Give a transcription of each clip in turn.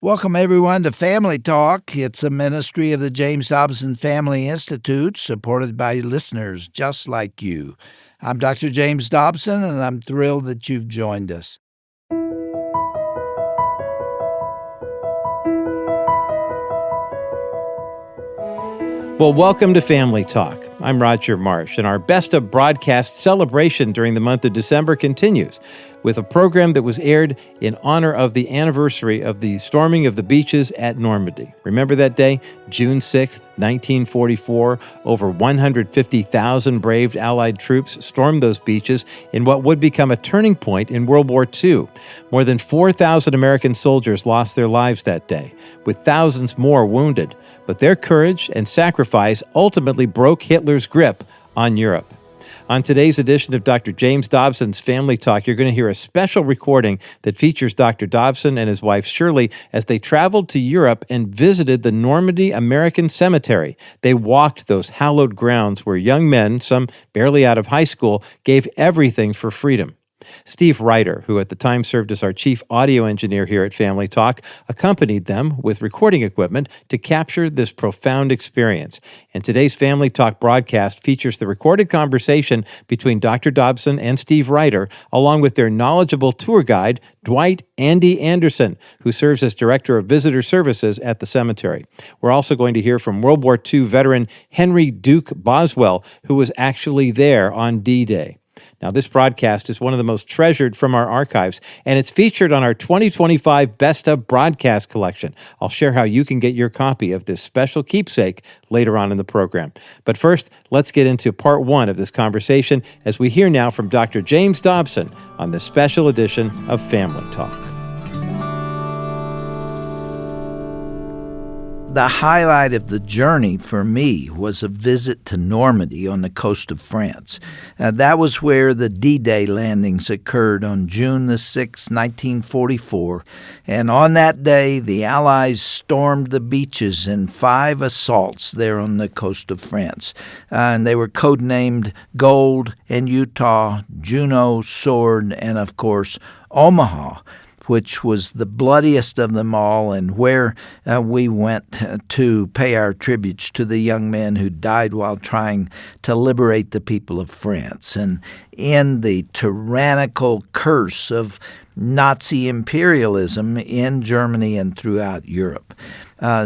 Welcome, everyone, to Family Talk. It's a ministry of the James Dobson Family Institute, supported by listeners just like you. I'm Dr. James Dobson, and I'm thrilled that you've joined us. Well, welcome to Family Talk. I'm Roger Marsh, and our Best of Broadcast celebration during the month of December continues with a program that was aired in honor of the anniversary of the storming of the beaches at Normandy. Remember that day? June 6th, 1944. Over 150,000 brave Allied troops stormed those beaches in what would become a turning point in World War II. More than 4,000 American soldiers lost their lives that day, with thousands more wounded. But their courage and sacrifice ultimately broke Hitler's grip on Europe. On today's edition of Dr. James Dobson's Family Talk, you're going to hear a special recording that features Dr. Dobson and his wife Shirley as they traveled to Europe and visited the Normandy American Cemetery. They walked those hallowed grounds where young men, some barely out of high school, gave everything for freedom. Steve Reiter, who at the time served as our chief audio engineer here at Family Talk, accompanied them with recording equipment to capture this profound experience. And today's Family Talk broadcast features the recorded conversation between Dr. Dobson and Steve Reiter, along with their knowledgeable tour guide, Dwight Andy Anderson, who serves as Director of Visitor Services at the cemetery. We're also going to hear from World War II veteran Henry Duke Boswell, who was actually there on D-Day. Now, this broadcast is one of the most treasured from our archives, and it's featured on our 2025 Best of Broadcast collection. I'll share how you can get your copy of this special keepsake later on in the program. But first, let's get into part one of this conversation as we hear now from Dr. James Dobson on this special edition of Family Talk. The highlight of the journey for me was a visit to Normandy on the coast of France. That was where the D-Day landings occurred on June the 6th, 1944. And on that day, the Allies stormed the beaches in 5 assaults there on the coast of France. And they were codenamed Gold and Utah, Juno, Sword, and, of course, Omaha, which was the bloodiest of them all, and where we went to pay our tributes to the young men who died while trying to liberate the people of France and end the tyrannical curse of Nazi imperialism in Germany and throughout Europe.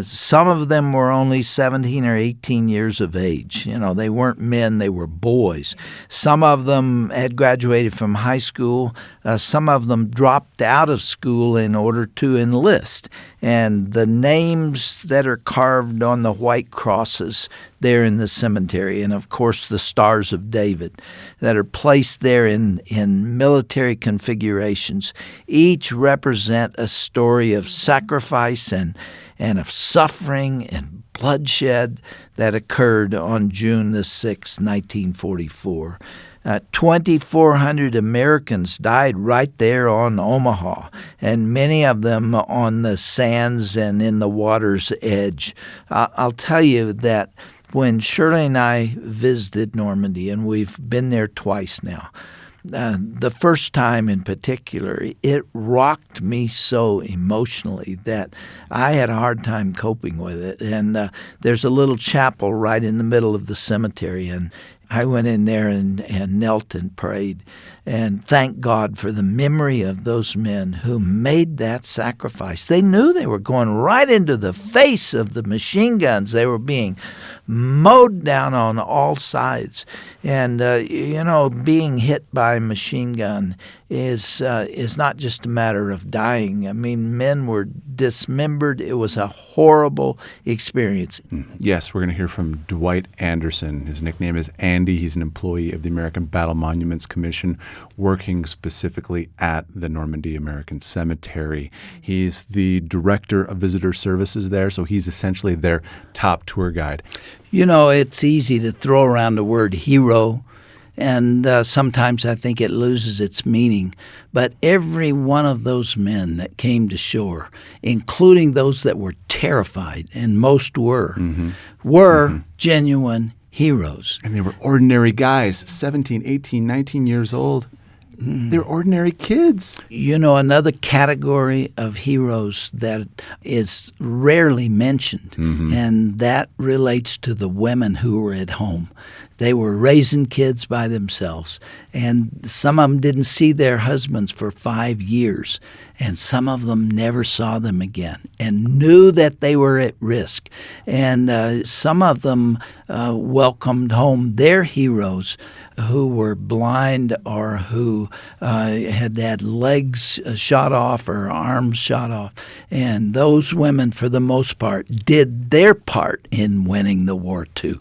Some of them were only 17 or 18 years of age. You know, they weren't men, they were boys. Some of them had graduated from high school. Some of them dropped out of school in order to enlist. And the names that are carved on the white crosses there in the cemetery, and of course the Stars of David that are placed there in military configurations, each represent a story of sacrifice and of suffering and bloodshed that occurred on June the 6th, 1944. 2,400 Americans died right there on Omaha, and many of them on the sands and in the water's edge. I'll tell you that when Shirley and I visited Normandy, and we've been there twice now, the first time in particular, it rocked me so emotionally that I had a hard time coping with it. And there's a little chapel right in the middle of the cemetery, and I went in there and knelt and prayed and thanked God for the memory of those men who made that sacrifice. They knew they were going right into the face of the machine guns. They were being mowed down on all sides. And, being hit by a machine gun is not just a matter of dying. I mean, men were dismembered. It was a horrible experience. Yes, we're going to hear from Dwight Anderson. His nickname is Andy. He's an employee of the American Battle Monuments Commission, working specifically at the Normandy American Cemetery. He's the director of visitor services there, so he's essentially their top tour guide. You know, it's easy to throw around the word hero, and sometimes I think it loses its meaning. But every one of those men that came to shore, including those that were terrified, and most were genuine heroes. And they were ordinary guys, 17, 18, 19 years old. They're ordinary kids. You know, another category of heroes that is rarely mentioned, and that relates to the women who were at home. They were raising kids by themselves, and some of them didn't see their husbands for 5 years, and some of them never saw them again and knew that they were at risk. And some of them welcomed home their heroes who were blind or who had legs shot off or arms shot off. And those women, for the most part, did their part in winning the war too.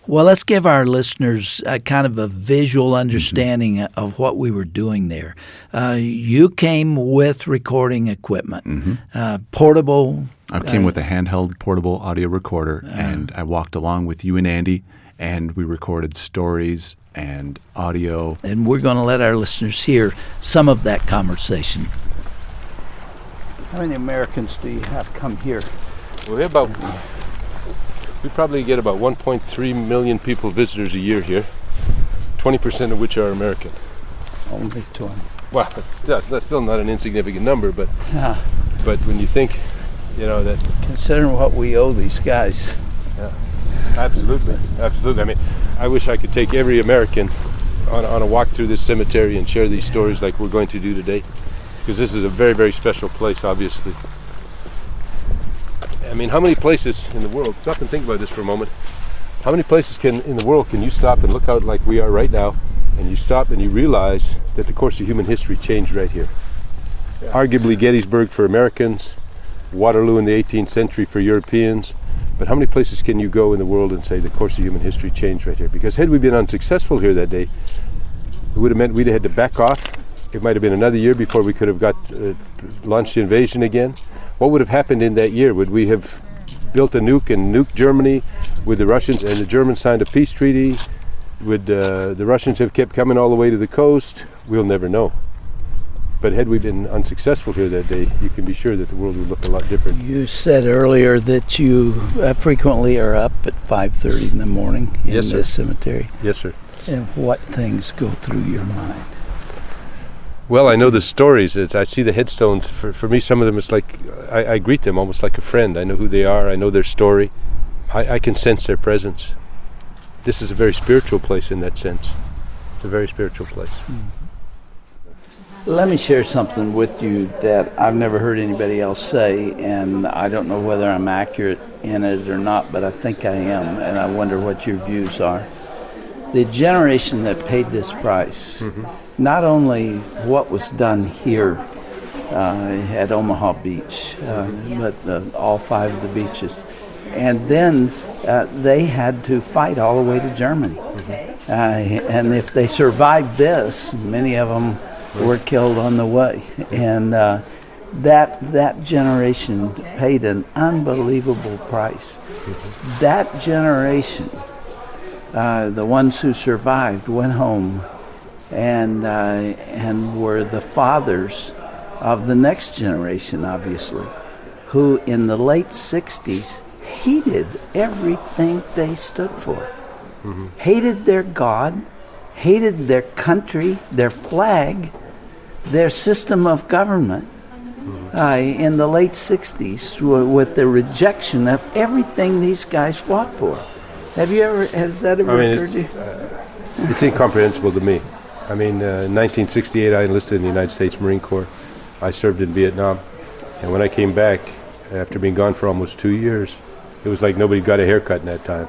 Well, let's give our listeners kind of a visual understanding of what we were doing there. You came with recording equipment, portable. I came with a handheld portable audio recorder, and I walked along with you and Andy, and we recorded stories and audio. And we're going to let our listeners hear some of that conversation. How many Americans do you have come here? We probably get about 1.3 million people, visitors a year here, 20% of which are American. Only 20. Well, that's still not an insignificant number, but when you think, that... Considering what we owe these guys. Yeah, absolutely. I mean, I wish I could take every American on a walk through this cemetery and share these stories like we're going to do today, because this is a very, very special place, obviously. I mean, how many places in the world, stop and think about this for a moment, how many places in the world can you stop and look out like we are right now, and you stop and you realize that the course of human history changed right here? Yeah. Arguably Gettysburg for Americans, Waterloo in the 18th century for Europeans, but how many places can you go in the world and say the course of human history changed right here? Because had we been unsuccessful here that day, it would have meant we'd have had to back off. It might have been another year before we could have launched the invasion again. What would have happened in that year? Would we have built a nuke and nuked Germany with the Russians, and the Germans signed a peace treaty? Would the Russians have kept coming all the way to the coast? We'll never know. But had we been unsuccessful here that day, you can be sure that the world would look a lot different. You said earlier that you frequently are up at 5:30 in the morning in this cemetery. Yes, sir. And what things go through your mind? Well, I know the stories. I see the headstones. For me, some of them, it's like I greet them almost like a friend. I know who they are. I know their story. I can sense their presence. This is a very spiritual place in that sense. It's a very spiritual place. Let me share something with you that I've never heard anybody else say, and I don't know whether I'm accurate in it or not, but I think I am, and I wonder what your views are. The generation that paid this price, not only what was done here at Omaha Beach, but all 5 of the beaches, and then they had to fight all the way to Germany. And if they survived this, many of them were killed on the way. And that generation paid an unbelievable price. That generation, the ones who survived, went home and were the fathers of the next generation, obviously, who in the late 60s hated everything they stood for. Hated their God, hated their country, their flag, their system of government. In the late 60s, with the rejection of everything these guys fought for. Has that ever occurred to you? It's incomprehensible to me. I mean, in 1968, I enlisted in the United States Marine Corps. I served in Vietnam. And when I came back, after being gone for almost 2 years, it was like nobody got a haircut in that time.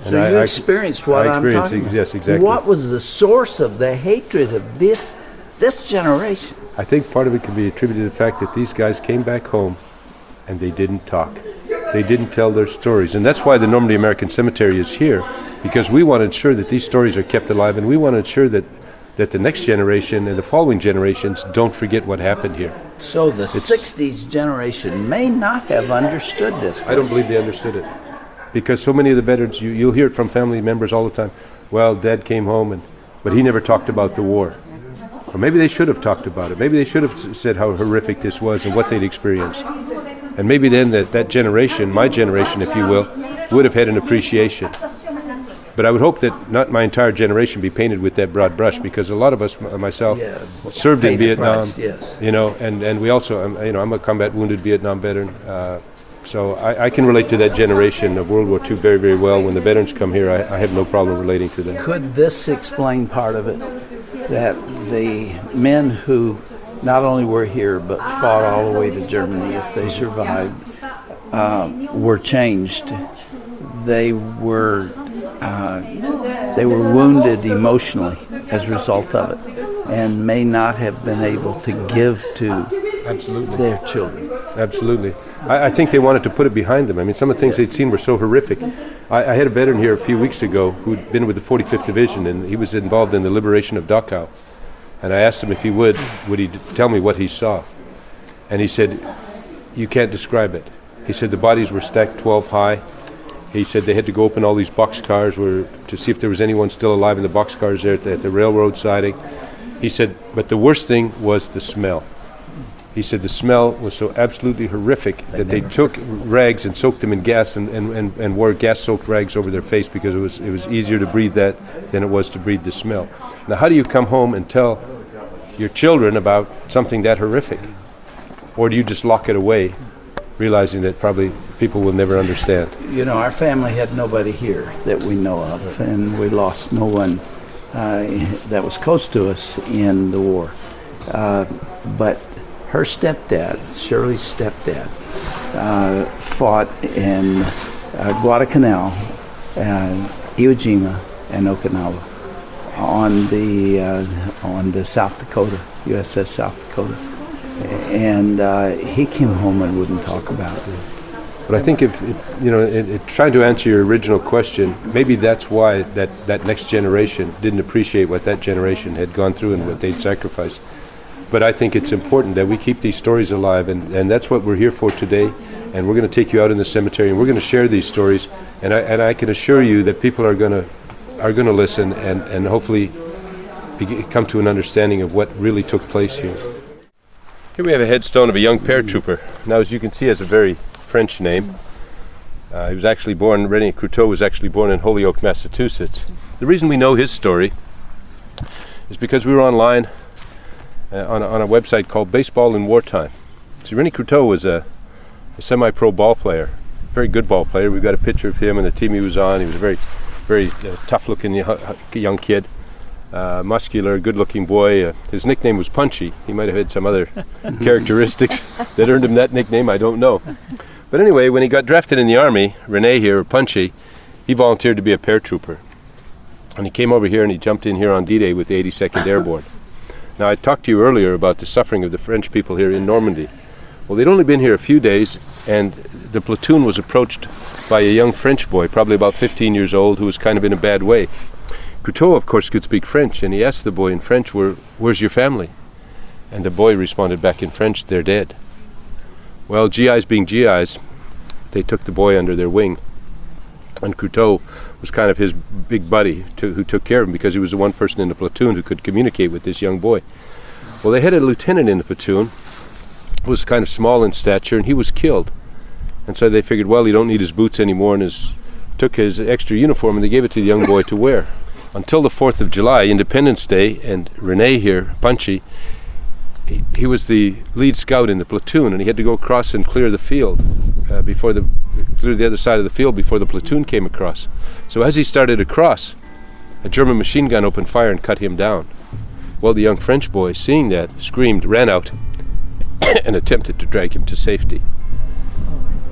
So you experienced what I'm talking about. Yes, exactly. What was the source of the hatred of this generation? I think part of it can be attributed to the fact that these guys came back home and they didn't talk. They didn't tell their stories. And that's why the Normandy American Cemetery is here, because we want to ensure that these stories are kept alive, and we want to ensure that the next generation and the following generations don't forget what happened here. So the 60s generation may not have understood this. I don't believe they understood it. Because so many of the veterans, you'll hear it from family members all the time. Well, Dad came home, but he never talked about the war. Or maybe they should have talked about it. Maybe they should have said how horrific this was and what they'd experienced. And maybe then that generation, my generation, if you will, would have had an appreciation. But I would hope that not my entire generation be painted with that broad brush, because a lot of us, myself, served in Vietnam. Yes. And we also, I'm a combat wounded Vietnam veteran. So I can relate to that generation of World War II very, very well. When the veterans come here, I have no problem relating to them. Could this explain part of it? That the men who not only were here but fought all the way to Germany, if they survived, were changed. They were wounded emotionally as a result of it, and may not have been able to give to their children. Absolutely. I think they wanted to put it behind them. I mean, some of the things they'd seen were so horrific. I had a veteran here a few weeks ago who'd been with the 45th Division, and he was involved in the liberation of Dachau. And I asked him if he would he tell me what he saw? And he said, you can't describe it. He said the bodies were stacked 12 high. He said they had to go open all these boxcars to see if there was anyone still alive in the boxcars there at the railroad siding. He said, but the worst thing was the smell. He said the smell was so absolutely horrific that they took rags and soaked them in gas and wore gas-soaked rags over their face, because it was easier to breathe that than it was to breathe the smell. Now, how do you come home and tell your children about something that horrific? Or do you just lock it away, realizing that probably people will never understand? Our family had nobody here that we know of, and we lost no one that was close to us in the war. But her stepdad, Shirley's stepdad, fought in Guadalcanal, Iwo Jima, and Okinawa on the South Dakota, USS South Dakota. And he came home and wouldn't talk about it. But I think if trying to answer your original question, maybe that's why that next generation didn't appreciate what that generation had gone through and what they'd sacrificed. But I think it's important that we keep these stories alive, and that's what we're here for today. And we're going to take you out in the cemetery, and we're going to share these stories. And I can assure you that people are going to listen and hopefully come to an understanding of what really took place here. Here we have a headstone of a young paratrooper. Now, as you can see, he has a very French name. He was actually born, René Courteau was actually born in Holyoke, Massachusetts. The reason we know his story is because we were online on a website called Baseball in Wartime. So René Courteau was a semi-pro ball player, very good ball player. We've got a picture of him and the team he was on. He was a very, very tough-looking young kid, muscular, good-looking boy. His nickname was Punchy. He might have had some other characteristics that earned him that nickname, I don't know. But anyway, when he got drafted in the Army, René here, or Punchy, he volunteered to be a paratrooper. And he came over here and he jumped in here on D-Day with the 82nd Airborne. Now, I talked to you earlier about the suffering of the French people here in Normandy. Well, they'd only been here a few days, and the platoon was approached by a young French boy, probably about 15 years old, who was kind of in a bad way. Courteau, of course, could speak French, and he asked the boy in French, where's your family? And the boy responded back in French, they're dead. Well, GIs being GIs, they took the boy under their wing. And Courteau was kind of his big buddy who took care of him, because he was the one person in the platoon who could communicate with this young boy. Well, they had a lieutenant in the platoon who was kind of small in stature, and he was killed. And so they figured, well, he don't need his boots anymore, and took his extra uniform and they gave it to the young boy to wear. Until the 4th of July, Independence Day, and René here, Punchy, he was the lead scout in the platoon, and he had to go across and clear the field clear the other side of the field before the platoon came across. So as he started across, a German machine gun opened fire and cut him down. Well, the young French boy, seeing that, screamed, ran out, and attempted to drag him to safety.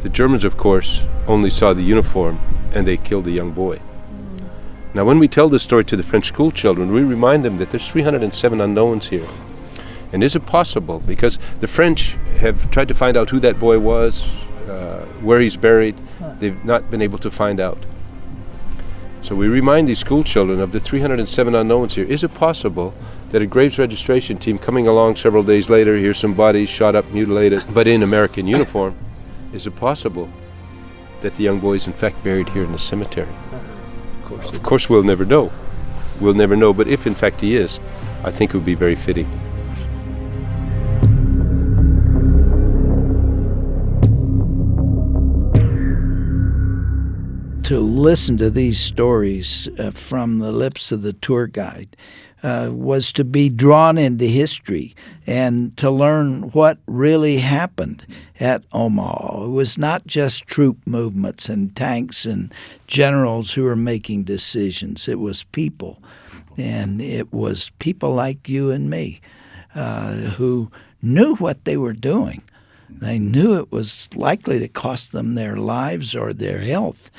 The Germans, of course, only saw the uniform, and they killed the young boy. Now, when we tell this story to the French school children, we remind them that there's 307 unknowns here. And is it possible? Because the French have tried to find out who that boy was, where he's buried. They've not been able to find out. So we remind these school children of the 307 unknowns here. Is it possible that a graves registration team coming along several days later, here's some bodies shot up, mutilated, but in American uniform, is it possible that the young boy is in fact buried here in the cemetery? Of course we'll never know. We'll never know, but if in fact he is, I think it would be very fitting. to listen to these stories from the lips of the tour guide was to be drawn into history and to learn what really happened at Omaha. It was not just troop movements and tanks and generals who were making decisions. It was people, and it was people like you and me who knew what they were doing. They knew it was likely to cost them their lives or their health.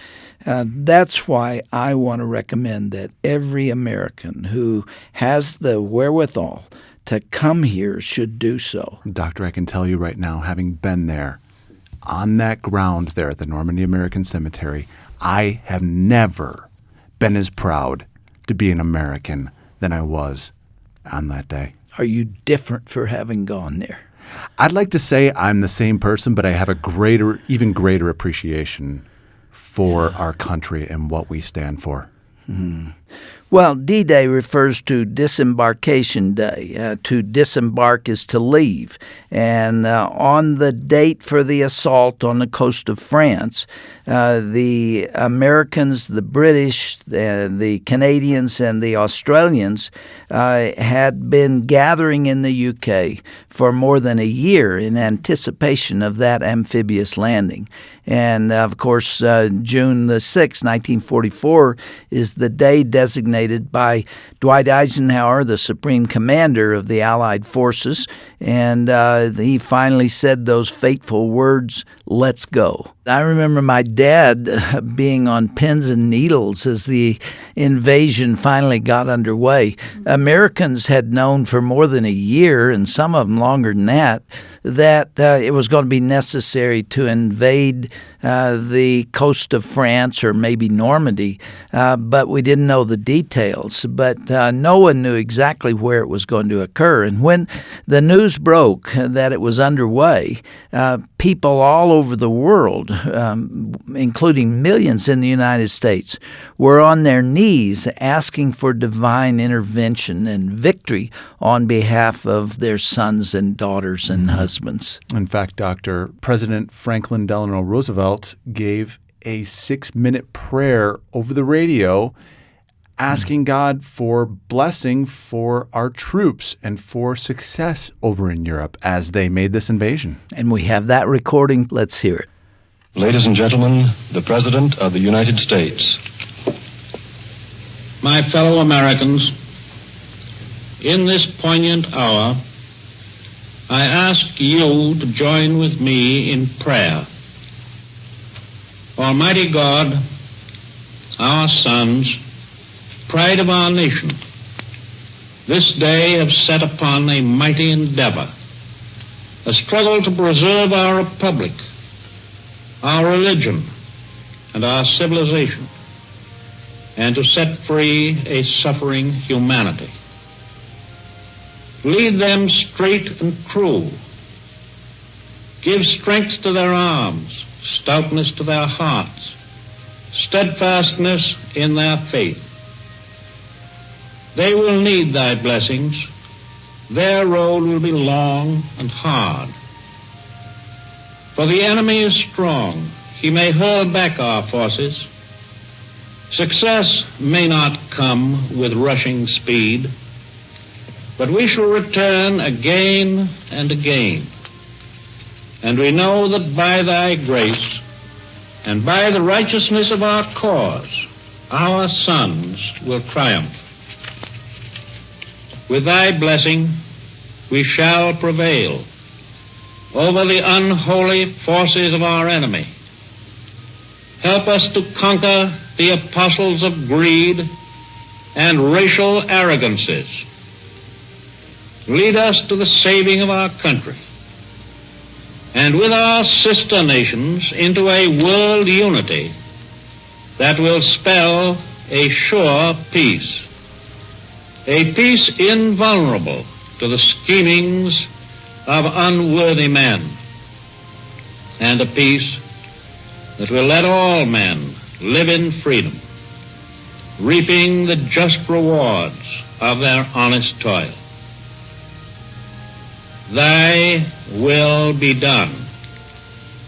That's why I want to recommend that every American who has the wherewithal to come here should do so. Doctor, I can tell you right now, having been there, on that ground there at the Normandy American Cemetery, I have never been as proud to be an American than I was on that day. Are you different for having gone there? I'd like to say I'm the same person, but I have a even greater appreciation for our country and what we stand for. Well, D-Day refers to disembarkation day. To disembark is to leave. And on the date for the assault on the coast of France, the Americans, the British, the Canadians, and the Australians had been gathering in the UK for more than a year in anticipation of that amphibious landing. And, of course, June the 6th, 1944, is the day designated by Dwight Eisenhower, the Supreme Commander of the Allied forces, and he finally said those fateful words, "Let's go." I remember my dad being on pins and needles as the invasion finally got underway. Americans had known for more than a year, and some of them longer than that it was going to be necessary to invade the coast of France or maybe Normandy, but we didn't know the details. But no one knew exactly where it was going to occur. And when the news broke that it was underway, people all over the world, including millions in the United States, were on their knees asking for divine intervention and victory on behalf of their sons and daughters and husbands. In fact, Doctor, President Franklin Delano Roosevelt gave a 6-minute prayer over the radio asking God for blessing for our troops and for success over in Europe as they made this invasion. And we have that recording. Let's hear it. Ladies and gentlemen, the President of the United States. My fellow Americans, in this poignant hour, I ask you to join with me in prayer. Almighty God, our sons, pride of our nation, this day have set upon a mighty endeavor, a struggle to preserve our republic, our religion, and our civilization, and to set free a suffering humanity. Lead them straight and true. Give strength to their arms, stoutness to their hearts, steadfastness in their faith. They will need thy blessings. Their road will be long and hard. For the enemy is strong. He may hurl back our forces. Success may not come with rushing speed, but we shall return again and again. And we know that by thy grace and by the righteousness of our cause, our sons will triumph. With thy blessing, we shall prevail over the unholy forces of our enemy. Help us to conquer the apostles of greed and racial arrogances. Lead us to the saving of our country, and with our sister nations into a world unity that will spell a sure peace, a peace invulnerable to the schemings of unworthy men, and a peace that will let all men live in freedom, reaping the just rewards of their honest toil. Thy will be done,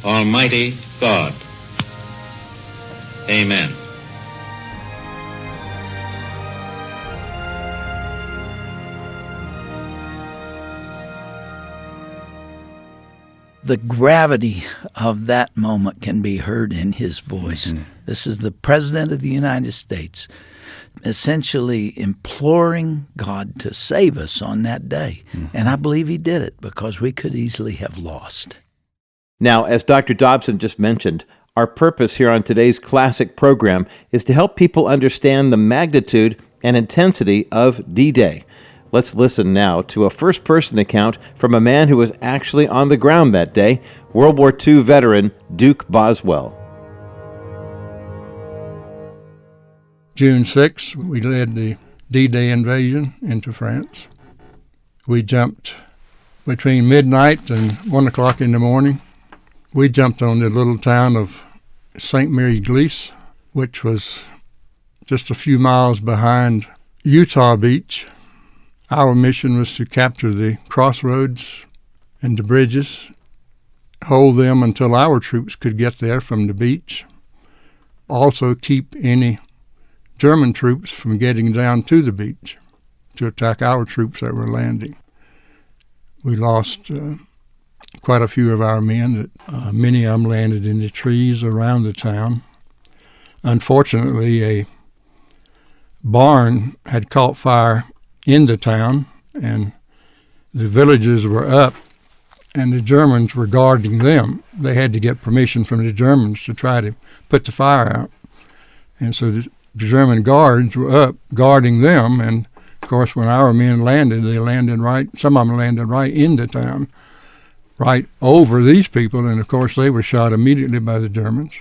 Almighty God. Amen. The gravity of that moment can be heard in his voice. This is the President of the United States essentially imploring God to save us on that day. And I believe he did it because we could easily have lost. Now, as Dr. Dobson just mentioned, our purpose here on today's classic program is to help people understand the magnitude and intensity of D-Day. Let's listen now to a first-person account from a man who was actually on the ground that day, World War II veteran Duke Boswell. June 6th, we led the D-Day invasion into France. We jumped between midnight and 1 o'clock in the morning. We jumped on the little town of St. Mary-Glisse, which was just a few miles behind Utah Beach. Our mission was to capture the crossroads and the bridges, hold them until our troops could get there from the beach, also keep any German troops from getting down to the beach to attack our troops that were landing. We lost quite a few of our men. Many of them landed in the trees around the town. Unfortunately, a barn had caught fire in the town, and the villagers were up, and the Germans were guarding them. They had to get permission from the Germans to try to put the fire out. And so the German guards were up guarding them, and of course when our men landed, some of them landed right in the town, right over these people, and of course they were shot immediately by the Germans.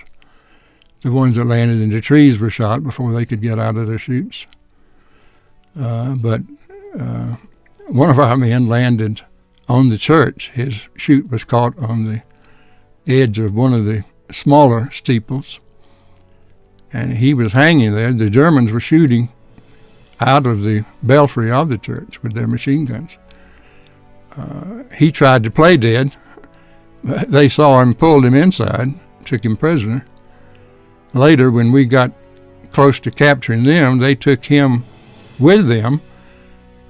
The ones that landed in the trees were shot before they could get out of their chutes. But one of our men landed on the church. His chute was caught on the edge of one of the smaller steeples, and he was hanging there. The Germans were shooting out of the belfry of the church with their machine guns. He tried to play dead, but they saw him, pulled him inside, took him prisoner. Later, when we got close to capturing them, they took him with them,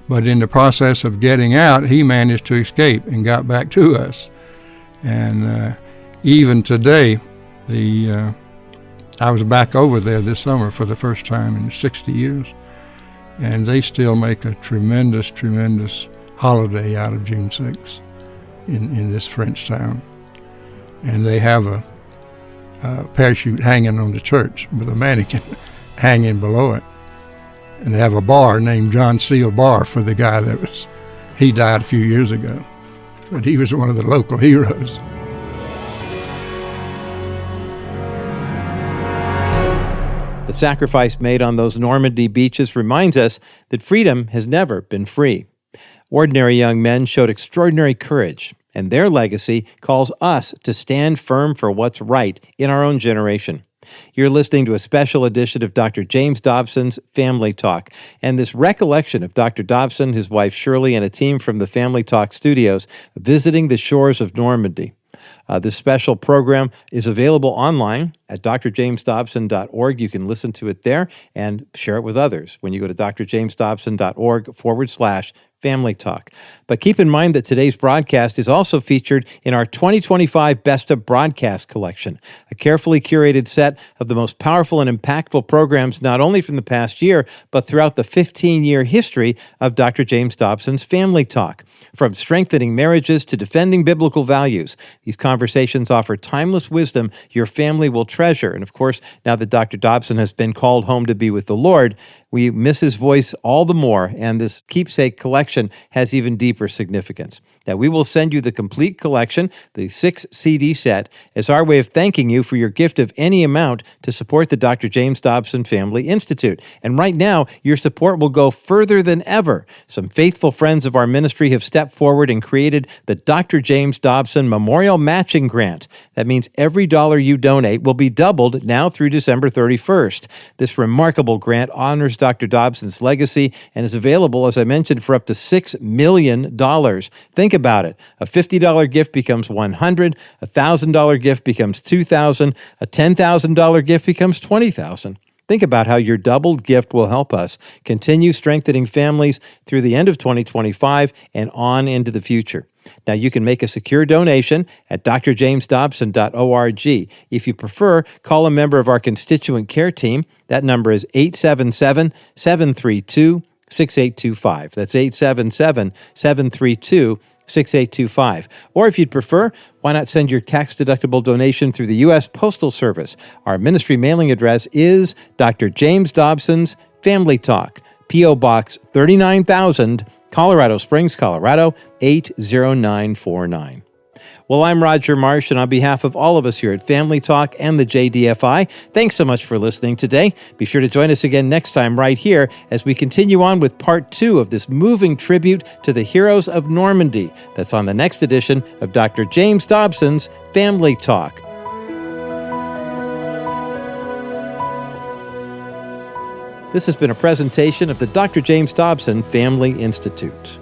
but in the process of getting out, he managed to escape and got back to us. And even today, I was back over there this summer for the first time in 60 years, and they still make a tremendous, tremendous holiday out of June 6th in this French town. And they have a parachute hanging on the church with a mannequin hanging below it. And they have a bar named John Steele Bar for the guy he died a few years ago. But he was one of the local heroes. The sacrifice made on those Normandy beaches reminds us that freedom has never been free. Ordinary young men showed extraordinary courage, and their legacy calls us to stand firm for what's right in our own generation. You're listening to a special edition of Dr. James Dobson's Family Talk, and this recollection of Dr. Dobson, his wife Shirley, and a team from the Family Talk studios visiting the shores of Normandy. This special program is available online at drjamesdobson.org. You can listen to it there and share it with others when you go to drjamesdobson.org/Family Talk. But keep in mind that today's broadcast is also featured in our 2025 Best of Broadcast collection, a carefully curated set of the most powerful and impactful programs not only from the past year, but throughout the 15-year history of Dr. James Dobson's Family Talk. From strengthening marriages to defending biblical values, these conversations offer timeless wisdom your family will treasure. And of course, now that Dr. Dobson has been called home to be with the Lord, we miss his voice all the more, and this keepsake collection has even deeper significance. Now, we will send you the complete collection, the 6-CD set, as our way of thanking you for your gift of any amount to support the Dr. James Dobson Family Institute. And right now, your support will go further than ever. Some faithful friends of our ministry have stepped forward and created the Dr. James Dobson Memorial Matching Grant. That means every dollar you donate will be doubled now through December 31st. This remarkable grant honors Dr. Dobson's legacy and is available, as I mentioned, for up to $6 million. Think about it. A $50 gift becomes $100, a $1,000 gift becomes $2,000, a $10,000 gift becomes $20,000. Think about how your doubled gift will help us continue strengthening families through the end of 2025 and on into the future. Now, you can make a secure donation at drjamesdobson.org. If you prefer, call a member of our constituent care team. That number is 877-732-6825. That's 877-732-6825. Or if you'd prefer, why not send your tax-deductible donation through the U.S. Postal Service? Our ministry mailing address is Dr. James Dobson's Family Talk, P.O. Box 39,000, Colorado Springs, Colorado, 80949. Well, I'm Roger Marsh, and on behalf of all of us here at Family Talk and the JDFI, thanks so much for listening today. Be sure to join us again next time right here as we continue on with part 2 of this moving tribute to the heroes of Normandy. That's on the next edition of Dr. James Dobson's Family Talk. This has been a presentation of the Dr. James Dobson Family Institute.